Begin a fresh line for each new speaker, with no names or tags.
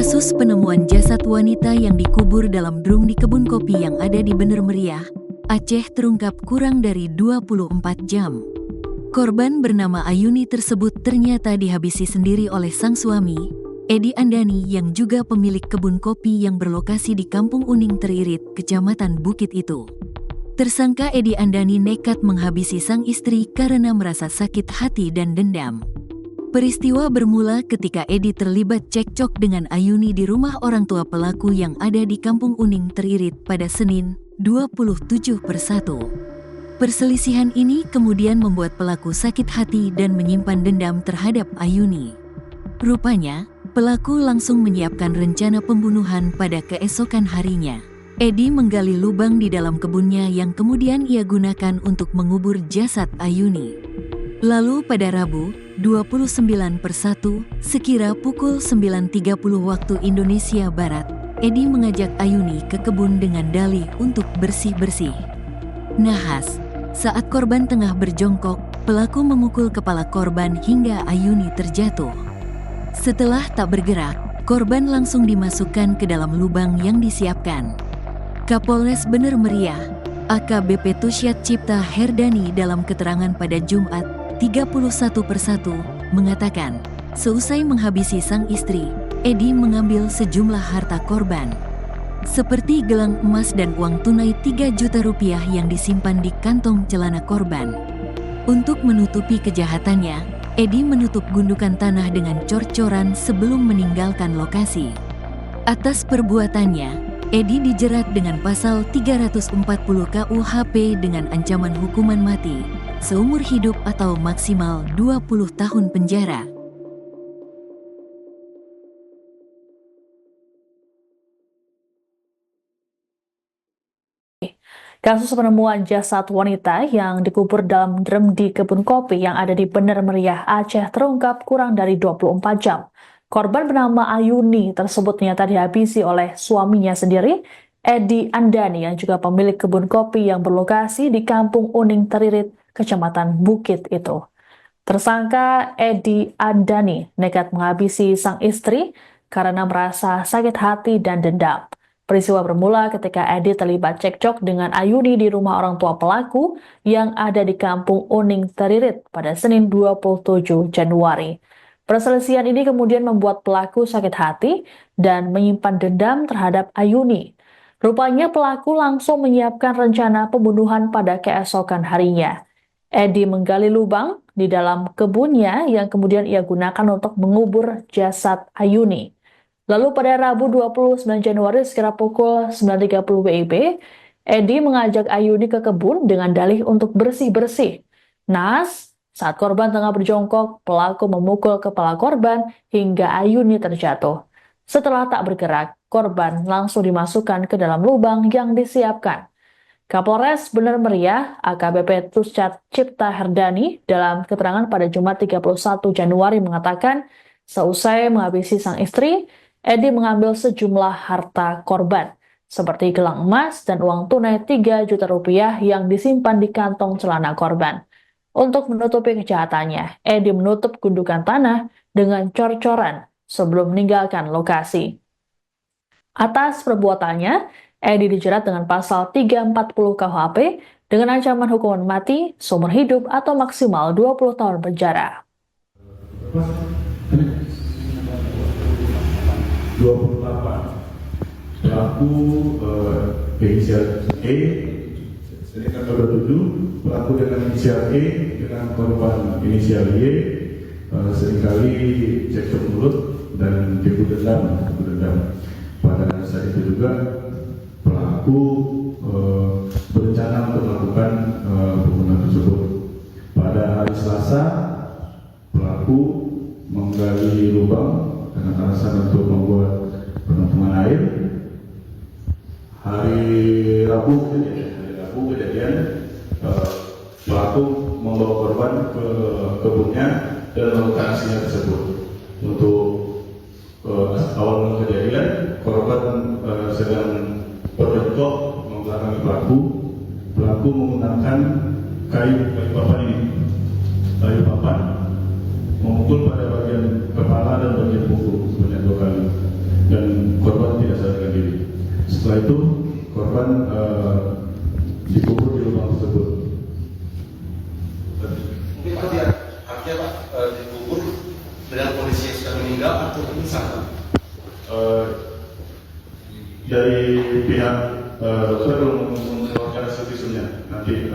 Kasus penemuan jasad wanita yang dikubur dalam drum di kebun kopi yang ada di Bener Meriah, Aceh terungkap kurang dari 24 jam. Korban bernama Ayuni tersebut ternyata dihabisi sendiri oleh sang suami, Edi Andani, yang juga pemilik kebun kopi yang berlokasi di Kampung Uning Teririt, Kecamatan Bukit itu. Tersangka Edi Andani nekat menghabisi sang istri karena merasa sakit hati dan dendam. Peristiwa bermula ketika Edi terlibat cekcok dengan Ayuni di rumah orang tua pelaku yang ada di Kampung Uning Teririt pada Senin, 27/1. Perselisihan ini kemudian membuat pelaku sakit hati dan menyimpan dendam terhadap Ayuni. Rupanya, pelaku langsung menyiapkan rencana pembunuhan pada keesokan harinya. Edi menggali lubang di dalam kebunnya yang kemudian ia gunakan untuk mengubur jasad Ayuni. Lalu pada Rabu, 29/1, sekira pukul 9.30 waktu Indonesia Barat, Edi mengajak Ayuni ke kebun dengan dalih untuk bersih-bersih. Nahas, saat korban tengah berjongkok, pelaku memukul kepala korban hingga Ayuni terjatuh. Setelah tak bergerak, korban langsung dimasukkan ke dalam lubang yang disiapkan. Kapolres Bener Meriah, AKBP Tusyat Cipta Herdani dalam keterangan pada Jumat, 31/1, mengatakan, seusai menghabisi sang istri, Edi mengambil sejumlah harta korban, seperti gelang emas dan uang tunai 3 juta rupiah yang disimpan di kantong celana korban. Untuk menutupi kejahatannya, Edi menutup gundukan tanah dengan cor-coran sebelum meninggalkan lokasi. Atas perbuatannya, Edi dijerat dengan pasal 340 KUHP dengan ancaman hukuman mati, seumur hidup atau maksimal 20 tahun penjara.
Kasus penemuan jasad wanita yang dikubur dalam drum di kebun kopi yang ada di Bener Meriah, Aceh terungkap kurang dari 24 jam. Korban bernama Ayuni tersebut ternyata dihabisi oleh suaminya sendiri, Edi Andani, yang juga pemilik kebun kopi yang berlokasi di Kampung Uning Teririt, Kecamatan Bukit itu. Tersangka Edi Andani nekat menghabisi sang istri karena merasa sakit hati dan dendam. Peristiwa bermula ketika Edi terlibat cekcok dengan Ayuni di rumah orang tua pelaku yang ada di Kampung Uning Teririt pada Senin 27 Januari. Perselisihan ini kemudian membuat pelaku sakit hati dan menyimpan dendam terhadap Ayuni. Rupanya pelaku langsung menyiapkan rencana pembunuhan pada keesokan harinya. Edi menggali lubang di dalam kebunnya yang kemudian ia gunakan untuk mengubur jasad Ayuni. Lalu pada Rabu 29 Januari sekira pukul 9.30 WIB, Edi mengajak Ayuni ke kebun dengan dalih untuk bersih-bersih. Naas, saat korban tengah berjongkok, pelaku memukul kepala korban hingga Ayuni terjatuh. Setelah tak bergerak, korban langsung dimasukkan ke dalam lubang yang disiapkan. Kapolres Bener Meriah, AKBP Tusyat Cipta Herdani, dalam keterangan pada Jumat 31 Januari mengatakan, seusai menghabisi sang istri, Edi mengambil sejumlah harta korban, seperti gelang emas dan uang tunai 3 juta rupiah yang disimpan di kantong celana korban. Untuk menutupi kejahatannya, Edi menutup gundukan tanah dengan cor-coran sebelum meninggalkan lokasi. Atas perbuatannya, Edi dijerat dengan pasal 340 KUHP dengan ancaman hukuman mati, seumur hidup atau maksimal 20 tahun penjara.
28 pelaku inisial E, sedangkan nomor 7 pelaku dengan inisial E dengan korban inisial Y seringkali cekcok mulut dan tipu dendam. Pada saat itu juga pelaku berencana untuk melakukan pembunuhan tersebut. Pada hari Selasa, pelaku menggali lubang dengan alasan untuk membuat penampungan air. Hari Rabu kejadian pelaku membawa korban ke kebunnya dan melakukan aksinya tersebut. Untuk awal kejadian, korban sedang berbentuk membelakangi pelaku. Pelaku menggunakan kayu papan memukul pada bagian kepala dan bagian punggung sebanyak 2 kali, dan Setelah itu korban dikubur di lubang tersebut.
Mungkin Pak dia artinya Pak dikubur dengan kondisi yang sudah meninggal atau pingsan?
Dari pihak dokter belum mengeluarkan hasil visumnya. Nanti